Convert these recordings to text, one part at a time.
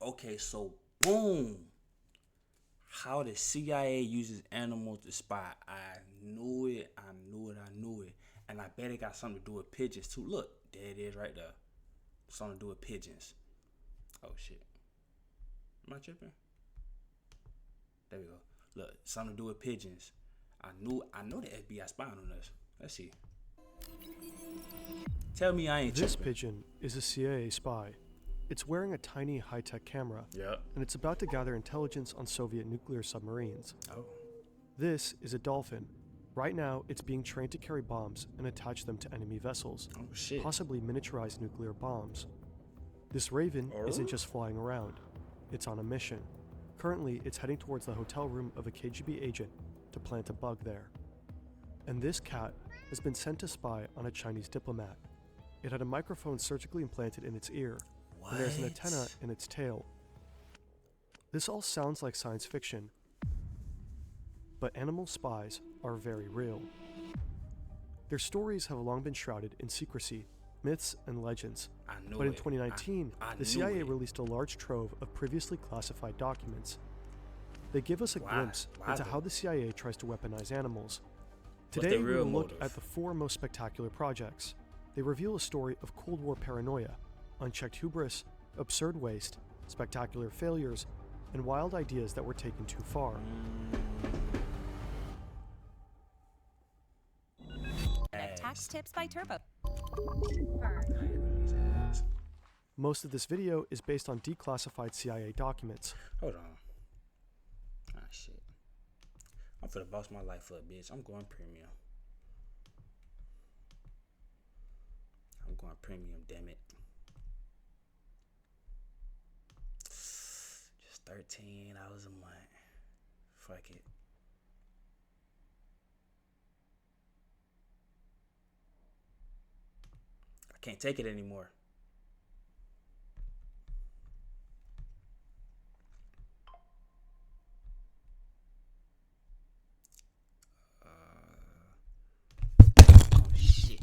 Okay, so boom. How the CIA uses animals to spy. I knew it. I knew it. I knew it. And I bet it got something to do with pigeons too. Look, there it is right there. Something to do with pigeons. Oh shit. Am I tripping? There we go. Look, something to do with pigeons. I know the FBI spying on us. Let's see. Tell me I ain't This tripping. pigeon is a CIA spy. It's wearing a tiny high-tech camera, Yep. and it's about to gather intelligence on Soviet nuclear submarines. Oh. This is a dolphin. Right now, it's being trained to carry bombs and attach them to enemy vessels, Oh shit. possibly miniaturized nuclear bombs. This raven isn't just flying around. It's on a mission. Currently, it's heading towards the hotel room of a KGB agent to plant a bug there. And this cat has been sent to spy on a Chinese diplomat. It had a microphone surgically implanted in its ear, and there's an antenna in its tail. This all sounds like science fiction, but animal spies are very real. Their stories have long been shrouded in secrecy, myths, and legends. I knew But in it. 2019, I the knew CIA it. released a large trove of previously classified documents. They give us a glimpse into though? how the CIA tries to weaponize animals. What's Today, their we real will look motive? at the 4 most spectacular projects. They reveal a story of Cold War paranoia, unchecked hubris, absurd waste, spectacular failures, and wild ideas that were taken too far. Tax tips by Turbo. Most of this video is based on declassified CIA documents. Hold on. Ah shit. I'm finna boss my life up, bitch. I'm going premium. I'm going premium, damn it. Just $13 a month. Fuck it. I can't take it anymore. Oh shit.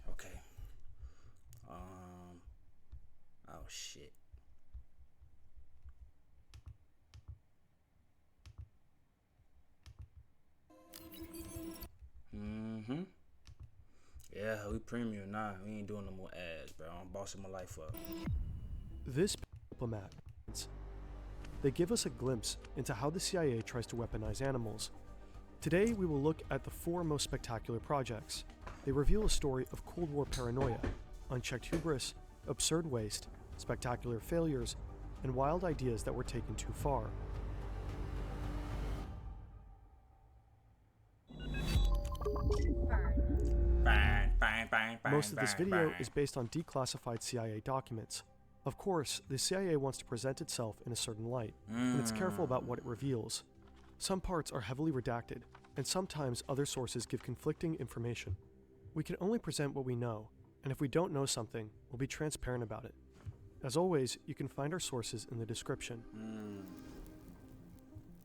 Okay. Oh shit. Mm-hmm. Yeah, we premium now. We ain't doing no more ads, bro. I'm bossing my life up. This diplomat. They give us a glimpse into how the CIA tries to weaponize animals. Today, we will look at the 4 most spectacular projects. They reveal a story of Cold War paranoia, unchecked hubris, absurd waste, spectacular failures, and wild ideas that were taken too far. Bang, bang, bang, bang. Most of this bang, video bang. is based on declassified CIA documents. Of course, the CIA wants to present itself in a certain light, and it's careful about what it reveals. Some parts are heavily redacted, and sometimes other sources give conflicting information. We can only present what we know, and if we don't know something, we'll be transparent about it. As always, you can find our sources in the description.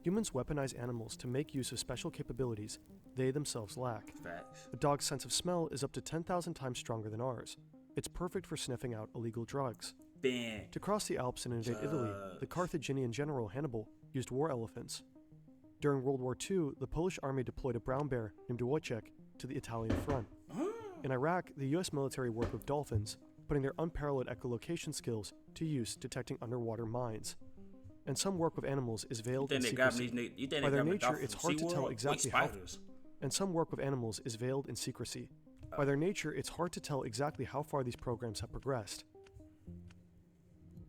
Humans weaponize animals to make use of special capabilities they themselves lack. Facts. A dog's sense of smell is up to 10,000 times stronger than ours. It's perfect for sniffing out illegal drugs. Bang. To cross the Alps and invade Italy, the Carthaginian general Hannibal used war elephants. During World War II, the Polish army deployed a brown bear named Wojciech to the Italian front. In Iraq, the US military worked with dolphins, putting their unparalleled echolocation skills to use detecting underwater mines. And some work with animals is veiled in secrecy. By their nature, it's hard to tell exactly how. And some work with animals is veiled in secrecy. By their nature, it's hard to tell exactly how far these programs have progressed.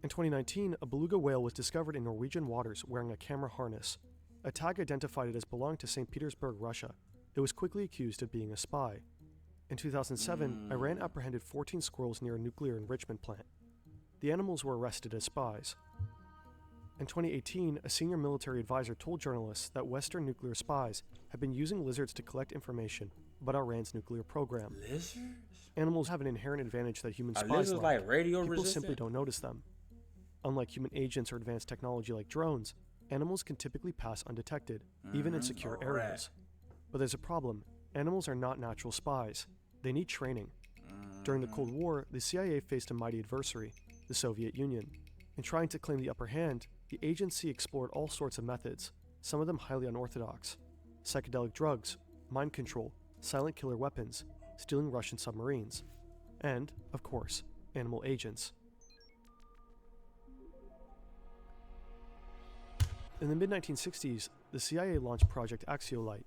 In 2019, a beluga whale was discovered in Norwegian waters wearing a camera harness. A tag identified it as belonging to St. Petersburg, Russia. It was quickly accused of being a spy. In 2007, Iran apprehended 14 squirrels near a nuclear enrichment plant. The animals were arrested as spies. In 2018, a senior military advisor told journalists that Western nuclear spies had been using lizards to collect information about Iran's nuclear program. Lizards? Animals have an inherent advantage that human Are spies lizards lack. like radio People resistant? simply don't notice them. Unlike human agents or advanced technology like drones, animals can typically pass undetected, even in secure Alright. areas. But there's a problem. Animals are not natural spies. They need training. During the Cold War, the CIA faced a mighty adversary, the Soviet Union. In trying to claim the upper hand, the agency explored all sorts of methods, some of them highly unorthodox. Psychedelic drugs, mind control, silent killer weapons, stealing Russian submarines, and, of course, animal agents. In the mid-1960s, the CIA launched Project Axiolite.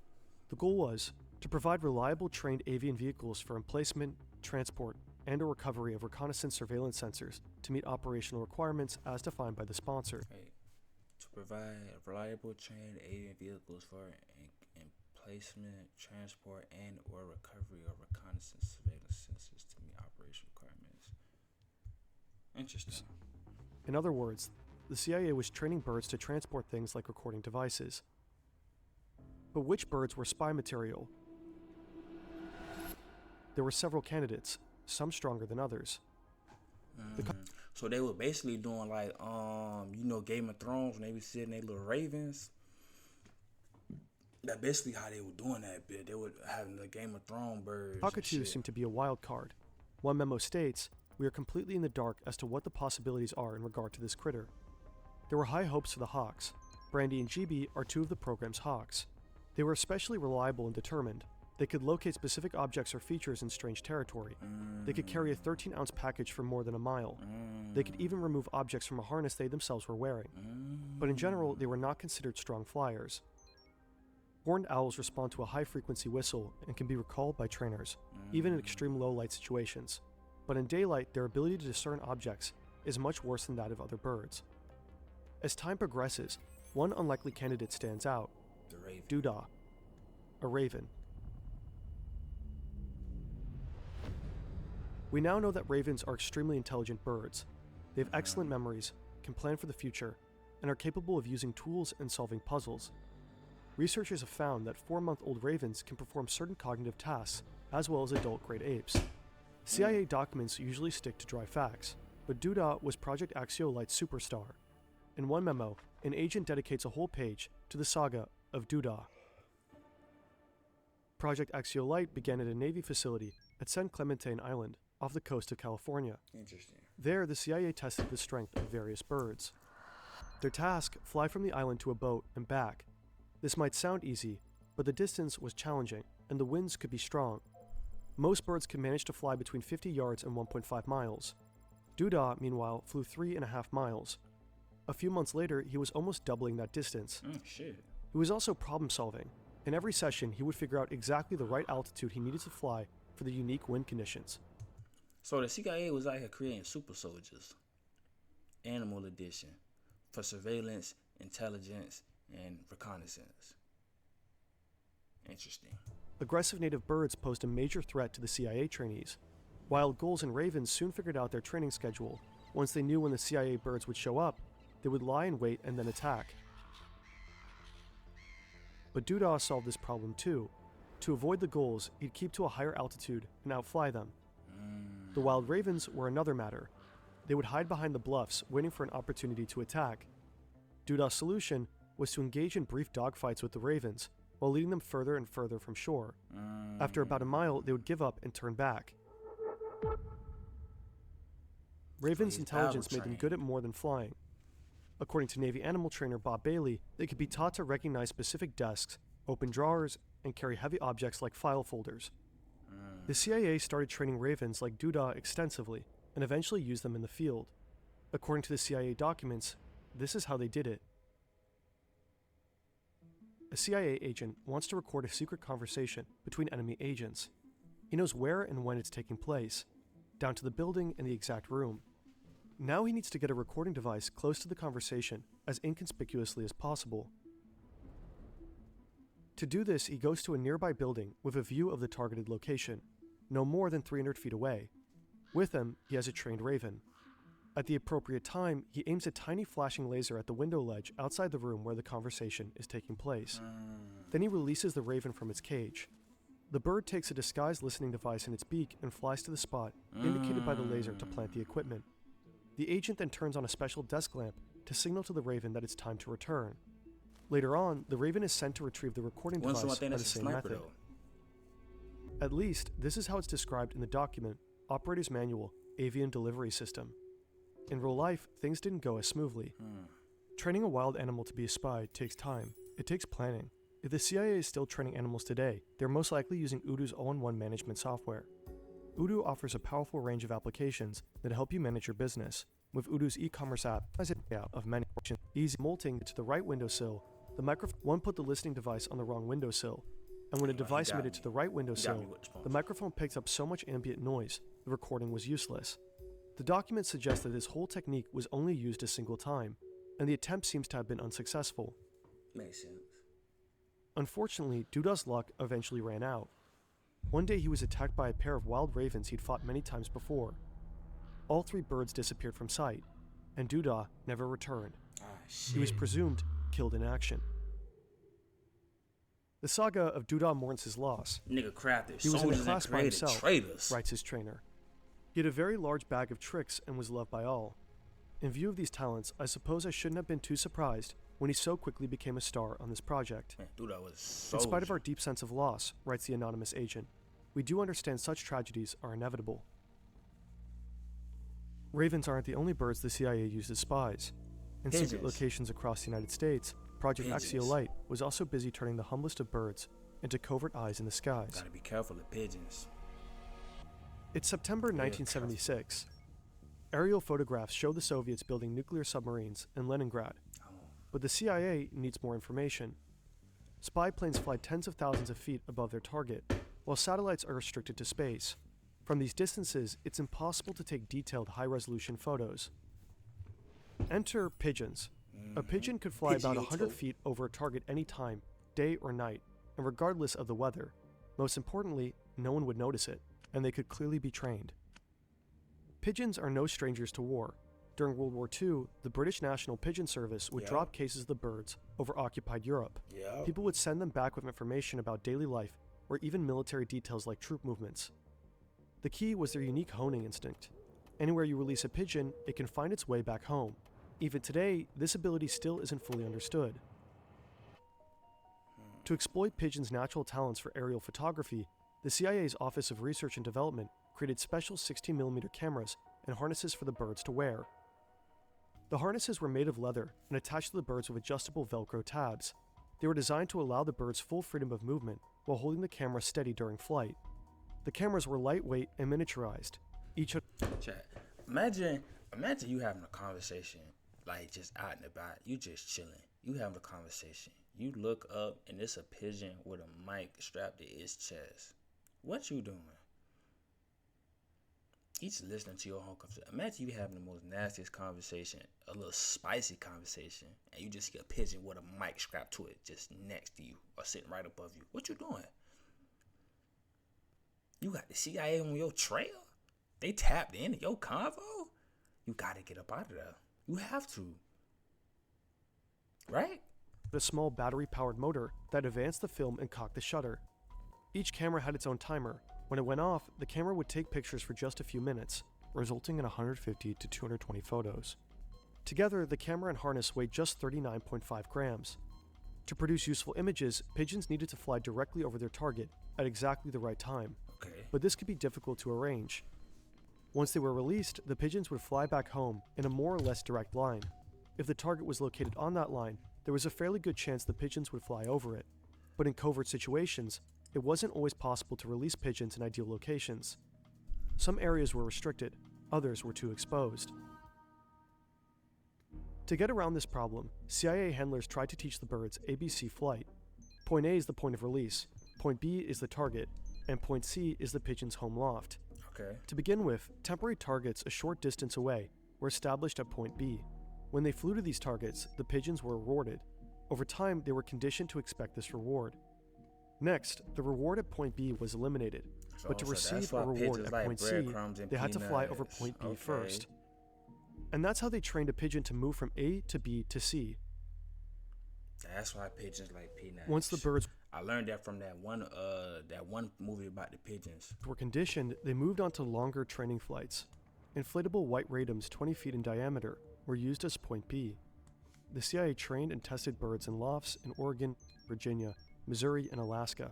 The goal was to provide reliable trained avian vehicles for emplacement, transport, and or recovery of reconnaissance surveillance sensors to meet operational requirements as defined by the sponsor. Right. To provide reliable trained avian vehicles for emplacement, transport, and or recovery of reconnaissance surveillance sensors to meet operational requirements. Interesting. In other words, the CIA was training birds to transport things like recording devices. But which birds were spy material? There were several candidates, some stronger than others. So they were basically doing like, Game of Thrones when they be sitting their little ravens. That's basically how they were doing that bit. They were having the Game of Thrones birds. Cockatoos seem to be a wild card. One memo states, "We are completely in the dark as to what the possibilities are in regard to this critter." There were high hopes for the hawks. Brandy and GB are two of the program's hawks. They were especially reliable and determined. They could locate specific objects or features in strange territory. They could carry a 13-ounce package for more than a mile. They could even remove objects from a harness they themselves were wearing. But in general, they were not considered strong flyers. Horned owls respond to a high-frequency whistle and can be recalled by trainers, even in extreme low-light situations. But in daylight, their ability to discern objects is much worse than that of other birds. As time progresses, one unlikely candidate stands out. The raven. Doodah, a raven. We now know that ravens are extremely intelligent birds. They have excellent memories, can plan for the future, and are capable of using tools and solving puzzles. Researchers have found that 4-month-old ravens can perform certain cognitive tasks, as well as adult great apes. CIA documents usually stick to dry facts, but Doodah was Project Axiolite's superstar. In one memo, an agent dedicates a whole page to the saga of Doodah. Project Axiolite began at a Navy facility at San Clemente Island, off the coast of California. Interesting. There, the CIA tested the strength of various birds. Their task, fly from the island to a boat and back. This might sound easy, but the distance was challenging, and the winds could be strong. Most birds could manage to fly between 50 yards and 1.5 miles. Doodah, meanwhile, flew 3.5 miles. A few months later, he was almost doubling that distance. Shit. He was also problem-solving. In every session, he would figure out exactly the right altitude he needed to fly for the unique wind conditions. So the CIA was out here creating super soldiers, Animal Edition, for surveillance, intelligence, and reconnaissance. Interesting. Aggressive native birds posed a major threat to the CIA trainees. Wild gulls and ravens soon figured out their training schedule. Once they knew when the CIA birds would show up, they would lie in wait and then attack. But Doodah solved this problem too. To avoid the gulls, he'd keep to a higher altitude and outfly them. The wild ravens were another matter. They would hide behind the bluffs, waiting for an opportunity to attack. Doodah's solution was to engage in brief dogfights with the ravens, while leading them further and further from shore. After about a mile, they would give up and turn back. Ravens' intelligence made them good at more than flying. According to Navy animal trainer Bob Bailey, they could be taught to recognize specific desks, open drawers, and carry heavy objects like file folders. The CIA started training ravens like Doodah extensively, and eventually used them in the field. According to the CIA documents, this is how they did it. A CIA agent wants to record a secret conversation between enemy agents. He knows where and when it's taking place, down to the building and the exact room. Now he needs to get a recording device close to the conversation as inconspicuously as possible. To do this, he goes to a nearby building with a view of the targeted location, no more than 300 feet away. With him, he has a trained raven. At the appropriate time, he aims a tiny flashing laser at the window ledge outside the room where the conversation is taking place. Then he releases the raven from its cage. The bird takes a disguised listening device in its beak and flies to the spot indicated by the laser to plant the equipment. The agent then turns on a special desk lamp to signal to the raven that it's time to return. Later on, the Raven is sent to retrieve the recording One device thing by that's the a same sniper method. though. At least, this is how it's described in the document, Operator's Manual, Avian Delivery System. In real life, things didn't go as smoothly. Training a wild animal to be a spy takes time. It takes planning. If the CIA is still training animals today, they're most likely using Odoo's all-in-one management software. Odoo offers a powerful range of applications that help you manage your business. With Odoo's e-commerce app, as it out of many options, easy molting to the right windowsill, the microphone one put the listening device on the wrong windowsill, and when a device made it to the right windowsill, the microphone picked up so much ambient noise, the recording was useless. The document suggests that this whole technique was only used a single time, and the attempt seems to have been unsuccessful. Makes sense. Unfortunately, Doodah's luck eventually ran out. One day he was attacked by a pair of wild ravens he'd fought many times before. All 3 birds disappeared from sight, and Doodah never returned. Shit. He was presumed killed in action. The saga of Doodah mourns his loss. Nigga crafted He was in a soldiers class and by created himself, traitors. writes his trainer. He had a very large bag of tricks and was loved by all. In view of these talents, I suppose I shouldn't have been too surprised when he so quickly became a star on this project. Man, dude, that was In spite of soldier. our deep sense of loss, writes the anonymous agent, we do understand such tragedies are inevitable. Ravens aren't the only birds the CIA used as spies. In secret Pigeons. locations across the United States, Project Pigeons. Axiolite was also busy turning the humblest of birds into covert eyes in the skies. Gotta be careful of pigeons. It's September 1976. Aerial photographs show the Soviets building nuclear submarines in Leningrad. But the CIA needs more information. Spy planes fly tens of thousands of feet above their target, while satellites are restricted to space. From these distances, it's impossible to take detailed high-resolution photos. Enter pigeons. A pigeon could fly about 100 feet over a target any time, day or night, and regardless of the weather. Most importantly, no one would notice it, and they could clearly be trained. Pigeons are no strangers to war. During World War II, the British National Pigeon Service would drop cases of the birds over occupied Europe. People would send them back with information about daily life or even military details like troop movements. The key was their unique honing instinct. Anywhere you release a pigeon, it can find its way back home. Even today, this ability still isn't fully understood. To exploit pigeons' natural talents for aerial photography, the CIA's Office of Research and Development created special 16mm cameras and harnesses for the birds to wear. The harnesses were made of leather and attached to the birds with adjustable Velcro tabs. They were designed to allow the birds full freedom of movement while holding the camera steady during flight. The cameras were lightweight and miniaturized. Each Chat. Imagine you having a conversation, like just out and about. You just chilling. You having a conversation. You look up and it's a pigeon with a mic strapped to its chest. What you doing? He's listening to your whole conversation. Imagine you having the most nastiest conversation, a little spicy conversation, and you just see a pigeon with a mic strapped to it just next to you or sitting right above you. What you doing? You got the CIA on your trail? They tapped into your convo? You gotta get up out of there. You have to. Right? a small battery-powered motor that advanced the film and cocked the shutter. Each camera had its own timer. When it went off, the camera would take pictures for just a few minutes, resulting in 150 to 220 photos. Together, the camera and harness weighed just 39.5 grams. To produce useful images, pigeons needed to fly directly over their target at exactly the right time. But this could be difficult to arrange. Once they were released, the pigeons would fly back home in a more or less direct line. If the target was located on that line, there was a fairly good chance the pigeons would fly over it. But in covert situations, it wasn't always possible to release pigeons in ideal locations. Some areas were restricted, others were too exposed. To get around this problem, CIA handlers tried to teach the birds ABC flight. Point A is the point of release, point B is the target, and point C is the pigeon's home loft. To begin with, temporary targets a short distance away were established at point B. When they flew to these targets, the pigeons were rewarded. Over time, they were conditioned to expect this reward. Next, the reward at point B was eliminated, but to receive a reward at point C, they had to fly over point B first. And that's how they trained a pigeon to move from A to B to C. That's why pigeons like peanuts. Once the birds I learned that from that one movie about the pigeons. were conditioned, they moved on to longer training flights. Inflatable white radums 20 feet in diameter were used as point B. the CIA trained and tested birds in lofts in Oregon, Virginia, Missouri, and Alaska.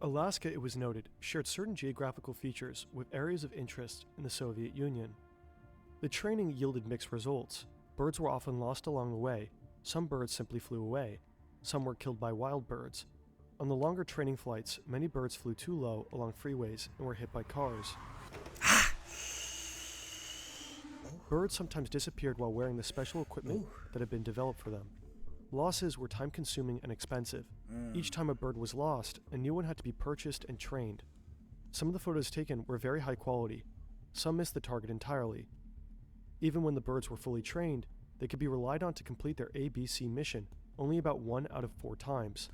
Alaska, it was noted, shared certain geographical features with areas of interest in the Soviet Union. The training yielded mixed results. Birds were often lost along the way. Some birds simply flew away. Some were killed by wild birds. On the longer training flights, many birds flew too low along freeways and were hit by cars. Birds sometimes disappeared while wearing the special equipment that had been developed for them. Losses were time-consuming and expensive. Each time a bird was lost, a new one had to be purchased and trained. Some of the photos taken were very high quality. Some missed the target entirely. Even when the birds were fully trained, they could be relied on to complete their ABC mission only about 1 out of 4 times.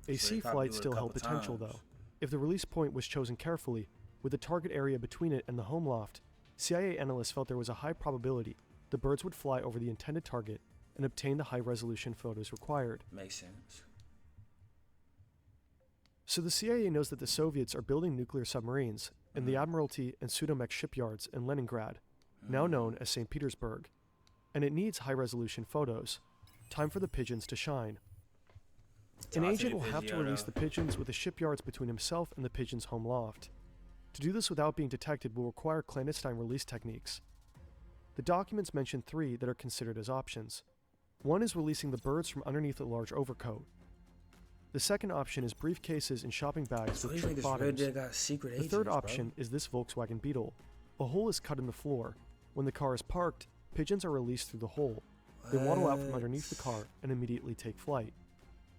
A sea flight still held potential, though. If the release point was chosen carefully, with the target area between it and the home loft, CIA analysts felt there was a high probability the birds would fly over the intended target and obtain the high-resolution photos required. Makes sense. So the CIA knows that the Soviets are building nuclear submarines in the Admiralty and Sudomek shipyards in Leningrad, now known as St. Petersburg, and it needs high-resolution photos. Time for the pigeons to shine. An agent will have to release the pigeons with the shipyards between himself and the pigeons' home loft. To do this without being detected will require clandestine release techniques. The documents mention 3 that are considered as options. One is releasing the birds from underneath a large overcoat. The second option is briefcases and shopping bags with trick bottoms. The third option is this Volkswagen Beetle. A hole is cut in the floor. When the car is parked, pigeons are released through the hole. They waddle out from underneath the car and immediately take flight.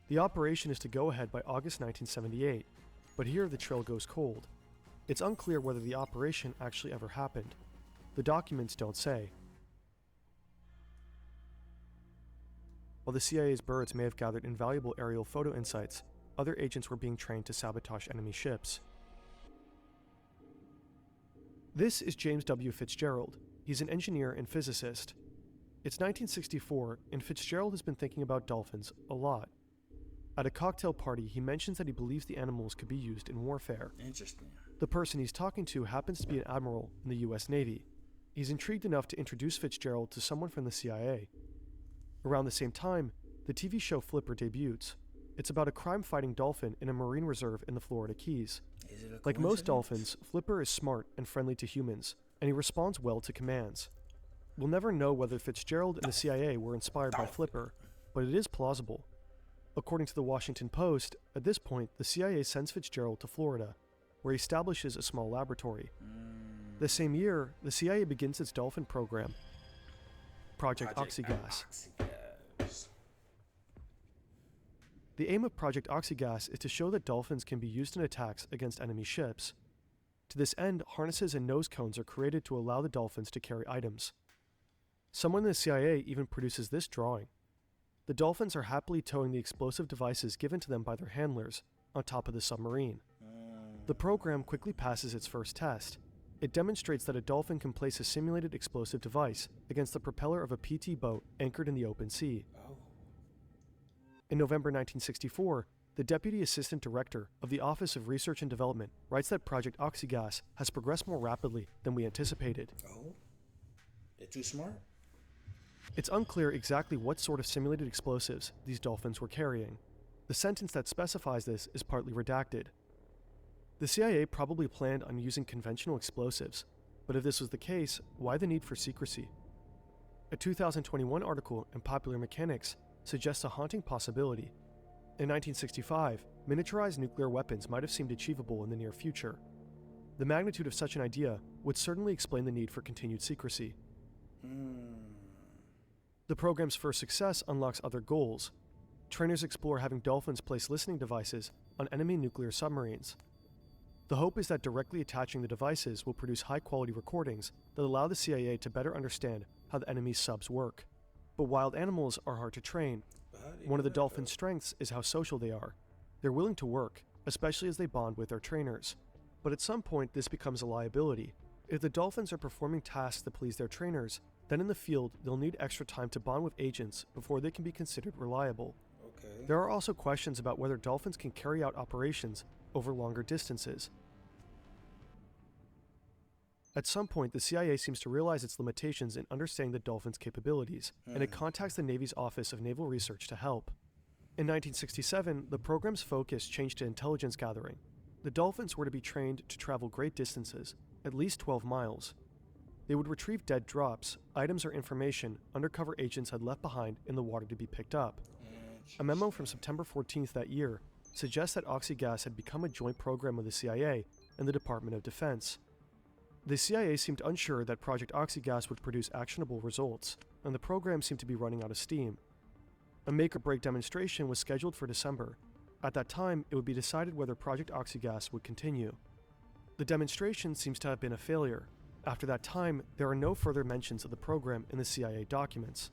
The operation is to go ahead by August 1978, but here the trail goes cold. It's unclear whether the operation actually ever happened. The documents don't say. While the CIA's birds may have gathered invaluable aerial photo insights, other agents were being trained to sabotage enemy ships. This is James W. Fitzgerald. He's an engineer and physicist. It's 1964, and Fitzgerald has been thinking about dolphins a lot. At a cocktail party, he mentions that he believes the animals could be used in warfare. Interesting. The person he's talking to happens to be an admiral in the US Navy. He's intrigued enough to introduce Fitzgerald to someone from the CIA. Around the same time, the TV show Flipper debuts. It's about a crime-fighting dolphin in a marine reserve in the Florida Keys. Like most dolphins, Flipper is smart and friendly to humans, and he responds well to commands. We'll never know whether Fitzgerald and the CIA were inspired by Flipper, but it is plausible. According to the Washington Post, at this point, the CIA sends Fitzgerald to Florida, where he establishes a small laboratory. The same year, the CIA begins its dolphin program, Project Oxygas. The aim of Project Oxygas is to show that dolphins can be used in attacks against enemy ships. To this end, harnesses and nose cones are created to allow the dolphins to carry items. Someone in the CIA even produces this drawing. The dolphins are happily towing the explosive devices given to them by their handlers on top of the submarine. The program quickly passes its first test. It demonstrates that a dolphin can place a simulated explosive device against the propeller of a PT boat anchored in the open sea. In November 1964, the Deputy Assistant Director of the Office of Research and Development writes that Project Oxygas has progressed more rapidly than we anticipated. Oh? They're too smart? It's unclear exactly what sort of simulated explosives these dolphins were carrying. The sentence that specifies this is partly redacted. The CIA probably planned on using conventional explosives, but if this was the case, why the need for secrecy? A 2021 article in Popular Mechanics suggests a haunting possibility. In 1965, miniaturized nuclear weapons might have seemed achievable in the near future. The magnitude of such an idea would certainly explain the need for continued secrecy. The program's first success unlocks other goals. Trainers explore having dolphins place listening devices on enemy nuclear submarines. The hope is that directly attaching the devices will produce high-quality recordings that allow the CIA to better understand how the enemy's subs work. But wild animals are hard to train. One of the dolphins' strengths is how social they are. They're willing to work, especially as they bond with their trainers. But at some point, this becomes a liability. If the dolphins are performing tasks that please their trainers, then in the field, they'll need extra time to bond with agents before they can be considered reliable. There are also questions about whether dolphins can carry out operations over longer distances. At some point, the CIA seems to realize its limitations in understanding the dolphin's capabilities, and it contacts the Navy's Office of Naval Research to help. In 1967, the program's focus changed to intelligence gathering. The dolphins were to be trained to travel great distances, at least 12 miles. They would retrieve dead drops, items or information undercover agents had left behind in the water to be picked up. A memo from September 14th that year suggests that oxygas had become a joint program of the CIA and the Department of Defense. The CIA seemed unsure that Project Oxygas would produce actionable results, and the program seemed to be running out of steam. A make-or-break demonstration was scheduled for December. At that time, it would be decided whether Project Oxygas would continue. The demonstration seems to have been a failure. After that time, there are no further mentions of the program in the CIA documents.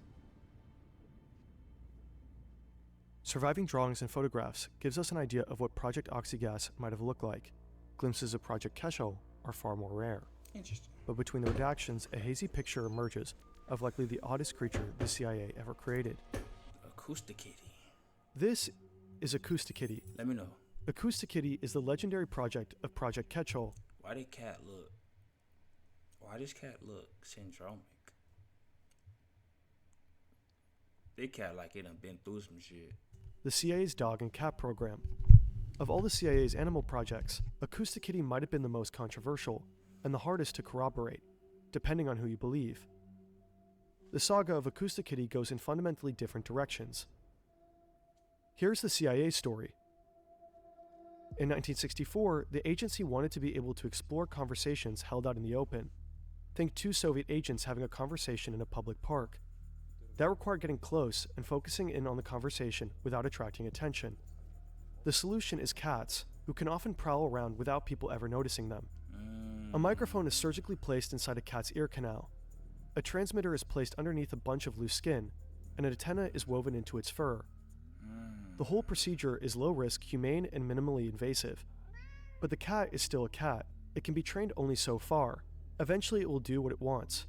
Surviving drawings and photographs gives us an idea of what Project Oxygas might have looked like. Glimpses of Project Kesho are far more rare. Interesting. But between the redactions, a hazy picture emerges of likely the oddest creature the CIA ever created. Acousticity. This is Acousticity. Let me know. Acousticity is the legendary project of Project Ketchel. Why does cat look syndromic? They cat like it done been through some shit. The CIA's dog and cat program. Of all the CIA's animal projects, Acousticity might have been the most controversial and the hardest to corroborate, depending on who you believe. The saga of Acousticity goes in fundamentally different directions. Here's the CIA story. In 1964, the agency wanted to be able to explore conversations held out in the open. Think two Soviet agents having a conversation in a public park. That required getting close and focusing in on the conversation without attracting attention. The solution is cats, who can often prowl around without people ever noticing them. A microphone is surgically placed inside a cat's ear canal. A transmitter is placed underneath a bunch of loose skin, and an antenna is woven into its fur. The whole procedure is low risk, humane, and minimally invasive. But the cat is still a cat. It can be trained only so far. Eventually it will do what it wants.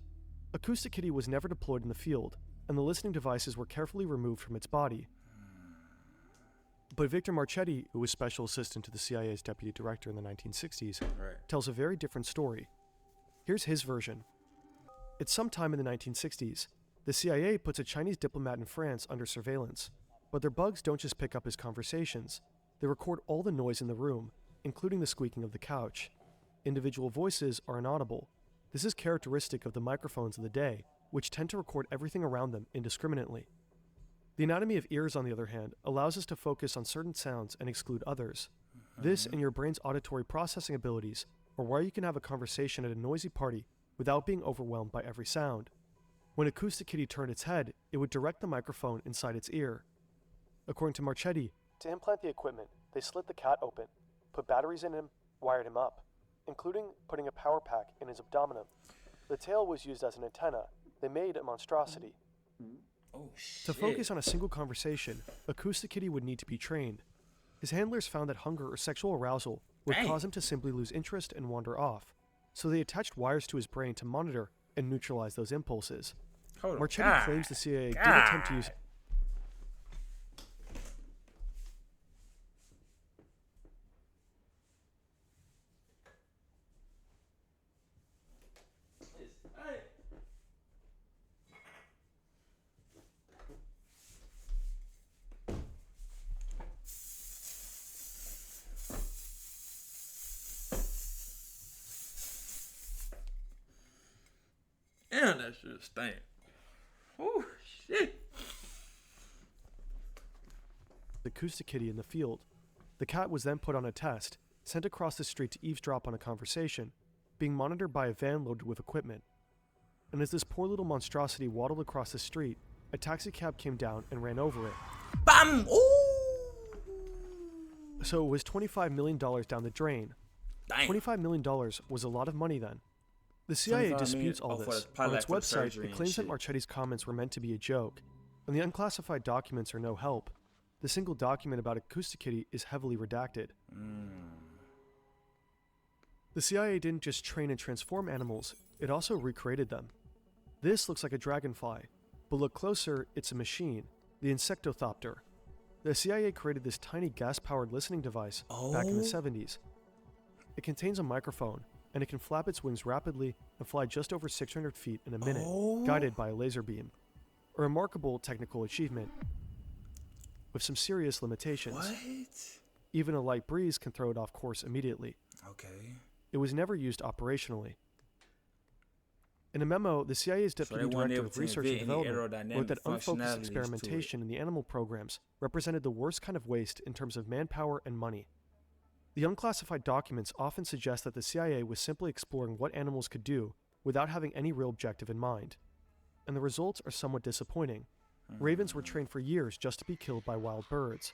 Acousticity was never deployed in the field, and the listening devices were carefully removed from its body. But Victor Marchetti, who was special assistant to the CIA's deputy director in the 1960s, tells a very different story. Here's his version. It's sometime in the 1960s. The CIA puts a Chinese diplomat in France under surveillance, but their bugs don't just pick up his conversations. They record all the noise in the room, including the squeaking of the couch. Individual voices are inaudible. This is characteristic of the microphones of the day, which tend to record everything around them indiscriminately. The anatomy of ears, on the other hand, allows us to focus on certain sounds and exclude others. This and your brain's auditory processing abilities are why you can have a conversation at a noisy party without being overwhelmed by every sound. When Acousticity turned its head, it would direct the microphone inside its ear. According to Marchetti, to implant the equipment, they slit the cat open, put batteries in him, wired him up, including putting a power pack in his abdomen. The tail was used as an antenna. They made a monstrosity. Oh, shit. To focus on a single conversation, Acousticity would need to be trained. His handlers found that hunger or sexual arousal would cause him to simply lose interest and wander off, so they attached wires to his brain to monitor and neutralize those impulses. Marchetti claims the CIA did attempt to use... Damn, that shit stink. Oh, shit. The Acousticity in the field. The cat was then put on a test, sent across the street to eavesdrop on a conversation, being monitored by a van loaded with equipment. And as this poor little monstrosity waddled across the street, a taxicab came down and ran over it. Bam! Ooh! So it was $25 million down the drain. Damn. $25 million was a lot of money then. The CIA disputes all this. On its website, it claims that Marchetti's comments were meant to be a joke, and the unclassified documents are no help. The single document about Acousticity is heavily redacted. The CIA didn't just train and transform animals, it also recreated them. This looks like a dragonfly, but look closer, it's a machine, the Insectothopter. The CIA created this tiny gas-powered listening device back in the 70s. It contains a microphone, and it can flap its wings rapidly and fly just over 600 feet in a minute, guided by a laser beam. A remarkable technical achievement with some serious limitations. What? Even a light breeze can throw it off course immediately. Okay. It was never used operationally. In a memo, the CIA's Deputy Director of Research and Development wrote that unfocused experimentation in the animal programs represented the worst kind of waste in terms of manpower and money. The unclassified documents often suggest that the CIA was simply exploring what animals could do without having any real objective in mind. And the results are somewhat disappointing. Ravens were trained for years just to be killed by wild birds.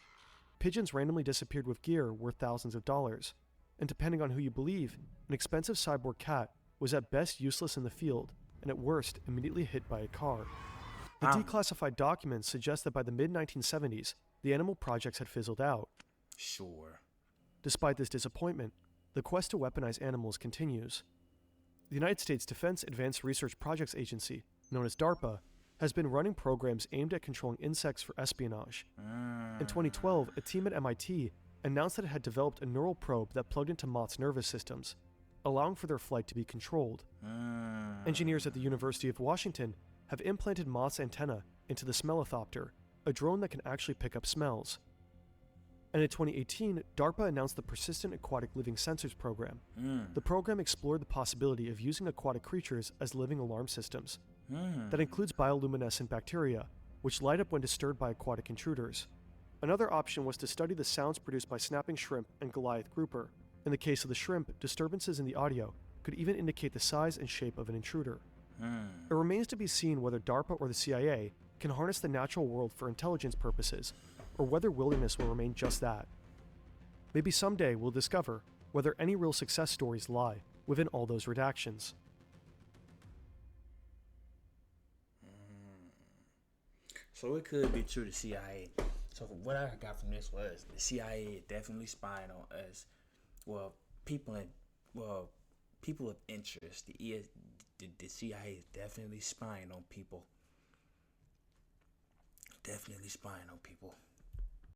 Pigeons randomly disappeared with gear worth thousands of dollars. And depending on who you believe, an expensive cyborg cat was at best useless in the field, and at worst immediately hit by a car. The declassified documents suggest that by the mid-1970s, the animal projects had fizzled out. Sure. Despite this disappointment, the quest to weaponize animals continues. The United States Defense Advanced Research Projects Agency, known as DARPA, has been running programs aimed at controlling insects for espionage. In 2012, a team at MIT announced that it had developed a neural probe that plugged into moths' nervous systems, allowing for their flight to be controlled. Engineers at the University of Washington have implanted moths' antennae into the Smellithopter, a drone that can actually pick up smells. And in 2018, DARPA announced the Persistent Aquatic Living Sensors program. The program explored the possibility of using aquatic creatures as living alarm systems. That includes bioluminescent bacteria, which light up when disturbed by aquatic intruders. Another option was to study the sounds produced by snapping shrimp and Goliath grouper. In the case of the shrimp, disturbances in the audio could even indicate the size and shape of an intruder. It remains to be seen whether DARPA or the CIA can harness the natural world for intelligence purposes, or whether wilderness will remain just that. Maybe someday we'll discover whether any real success stories lie within all those redactions. So it could be true, the CIA. So what I got from this was the CIA is definitely spying on us. Well, people of interest. The CIA is definitely spying on people. Definitely spying on people.